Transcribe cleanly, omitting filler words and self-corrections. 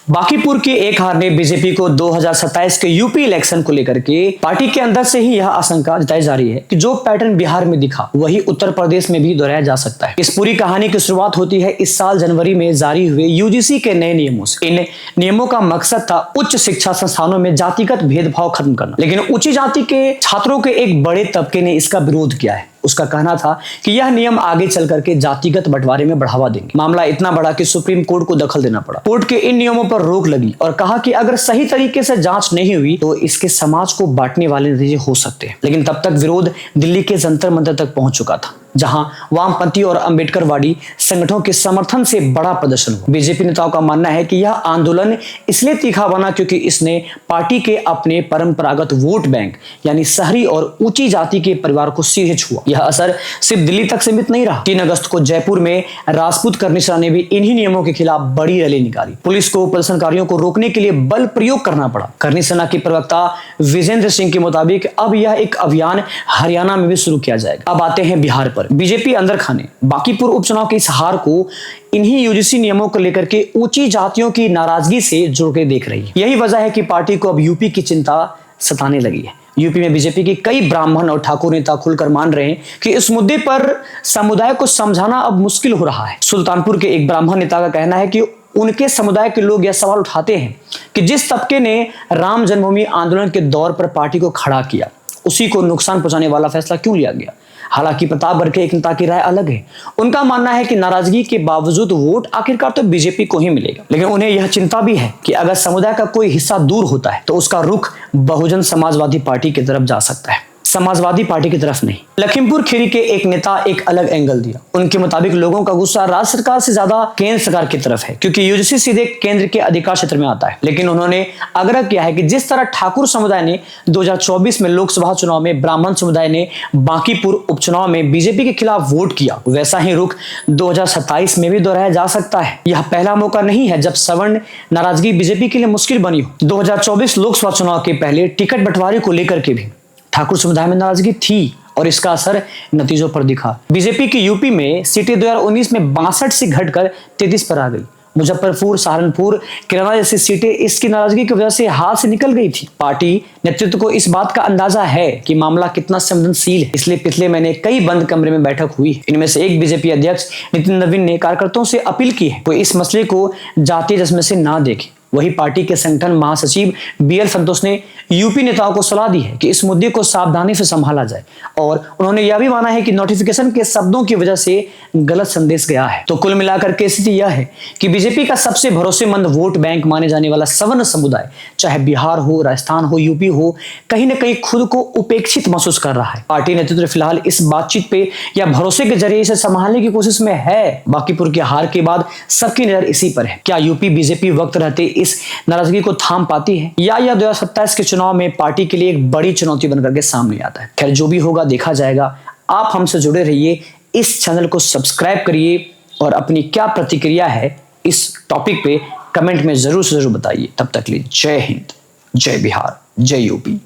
बांकीपुर की एक हार ने बीजेपी को 2027 के यूपी इलेक्शन को लेकर के पार्टी के अंदर से ही यह आशंका जताई जा रही है कि जो पैटर्न बिहार में दिखा वही उत्तर प्रदेश में भी दोहराया जा सकता है। इस पूरी कहानी की शुरुआत होती है इस साल जनवरी में जारी हुए यूजीसी के नए नियमों से। इन नियमों का मकसद था उच्च शिक्षा संस्थानों में जातिगत भेदभाव खत्म करना, लेकिन उच्च जाति के छात्रों के एक बड़े तबके ने इसका विरोध किया है। उसका कहना था कि यह नियम आगे चल करके जातिगत बंटवारे में बढ़ावा देंगे। मामला इतना बड़ा कि सुप्रीम कोर्ट को दखल देना पड़ा। कोर्ट के इन नियमों पर रोक लगी और कहा कि अगर सही तरीके से जांच नहीं हुई तो इसके समाज को बांटने वाले नतीजे हो सकते हैं। लेकिन तब तक विरोध दिल्ली के जंतर मंतर तक पहुंच चुका था, जहां वामपंथी और अंबेडकरवादी संगठनों के समर्थन से बड़ा प्रदर्शन हुआ। बीजेपी नेताओं का मानना है कि यह आंदोलन इसलिए तीखा बना क्योंकि इसने पार्टी के अपने परंपरागत वोट बैंक यानी शहरी और ऊंची जाति के परिवार को सीधे छुआ। यह असर सिर्फ दिल्ली तक सीमित नहीं रहा। 3 अगस्त को जयपुर में राजपूत करनी सेना ने भी इन्हीं नियमों के खिलाफ बड़ी रैली निकाली। पुलिस को प्रदर्शनकारियों को रोकने के लिए बल प्रयोग करना पड़ा। करनी सेना के प्रवक्ता विजेंद्र सिंह के मुताबिक अब यह एक अभियान हरियाणा में भी शुरू किया जाएगा। अब आते हैं बिहार पर। बीजेपी अंदर खाने बांकीपुर उपचुनाव की इस हार को इन्हीं यूजीसी नियमों को लेकर के ऊंची जातियों की नाराजगी से जोड़ के देख रही है। यही वजह है कि पार्टी को अब यूपी की चिंता सताने लगी है। यूपी में बीजेपी के कई ब्राह्मण और ठाकुर नेता खुलकर मान रहे हैं कि इस मुद्दे पर समुदाय को समझाना अब मुश्किल हो रहा है। सुल्तानपुर के एक ब्राह्मण नेता का कहना है कि उनके समुदाय के लोग यह सवाल उठाते हैं कि जिस तबके ने राम जन्मभूमि आंदोलन के दौर पर पार्टी को खड़ा किया उसी को नुकसान पहुंचाने वाला फैसला क्यों लिया गया। हालांकि प्रताप गढ़ के एक नेता की राय अलग है। उनका मानना है कि नाराजगी के बावजूद वोट आखिरकार तो बीजेपी को ही मिलेगा, लेकिन उन्हें यह चिंता भी है कि अगर समुदाय का कोई हिस्सा दूर होता है तो उसका रुख बहुजन समाजवादी पार्टी की तरफ जा सकता है, समाजवादी पार्टी की तरफ नहीं। लखीमपुर खीरी के एक नेता एक अलग एंगल दिया। उनके मुताबिक लोगों का गुस्सा राज्य सरकार से ज्यादा केंद्र सरकार की तरफ है, क्योंकि यूजीसी सीधे केंद्र के अधिकार क्षेत्र में आता है। लेकिन उन्होंने आग्रह किया है कि जिस तरह ठाकुर समुदाय ने 2024 में लोकसभा चुनाव में ब्राह्मण समुदाय ने बांकीपुर उपचुनाव में बीजेपी के खिलाफ वोट किया, वैसा ही रुख 2027 में भी दोहराया जा सकता है। यह पहला मौका नहीं है जब सवर्ण नाराजगी बीजेपी के लिए मुश्किल बनी हो। 2024 लोकसभा चुनाव के पहले टिकट बंटवारे को लेकर के भी ठाकुर समुदाय में नाराजगी थी और इसका असर नतीजों पर दिखा। बीजेपी की यूपी में सीटें 2019 में 62 से घटकर 33 पर आ गई। मुजफ्फरपुर, सहारनपुर, किराना जैसी सीटें इसकी नाराजगी की वजह से हाथ से निकल गई थी। पार्टी नेतृत्व को इस बात का अंदाजा है कि मामला कितना संवेदनशील है, इसलिए पिछले महीने कई बंद कमरे में बैठक हुई। इनमें से एक बीजेपी अध्यक्ष नितिन नवीन ने कार्यकर्ताओं से अपील की है वो इस मसले को जातीय चश्मे से ना देखें। वही पार्टी के संगठन महासचिव बीएल संतोष ने यूपी नेताओं को सलाह दी है कि इस मुद्दे को सावधानी से संभाला जाए और उन्होंने यह भी माना है कि नोटिफिकेशन के शब्दों की वजह से गलत संदेश गया है। तो कुल मिलाकर के स्थिति यह है कि बीजेपी का सबसे भरोसेमंद वोट बैंक माने जाने वाला सवर्ण समुदाय, चाहे बिहार हो, राजस्थान हो, यूपी हो, कहीं न कहीं खुद को उपेक्षित महसूस कर रहा है। पार्टी नेतृत्व फिलहाल इस बातचीत पे या भरोसे के जरिए इसे संभालने की कोशिश में है। बांकीपुर की हार के बाद सबकी नजर इसी पर है। क्या यूपी बीजेपी वक्त रहते इस नाराजगी को थाम पाती है या यह 2027 के चुनाव में पार्टी के लिए एक बड़ी चुनौती बनकर के सामने आता है। खैर, जो भी होगा देखा जाएगा। आप हमसे जुड़े रहिए, इस चैनल को सब्सक्राइब करिए और अपनी क्या प्रतिक्रिया है इस टॉपिक पे कमेंट में जरूर से जरूर बताइए। तब तक के लिए जय हिंद, जय बिहार, जय यूपी।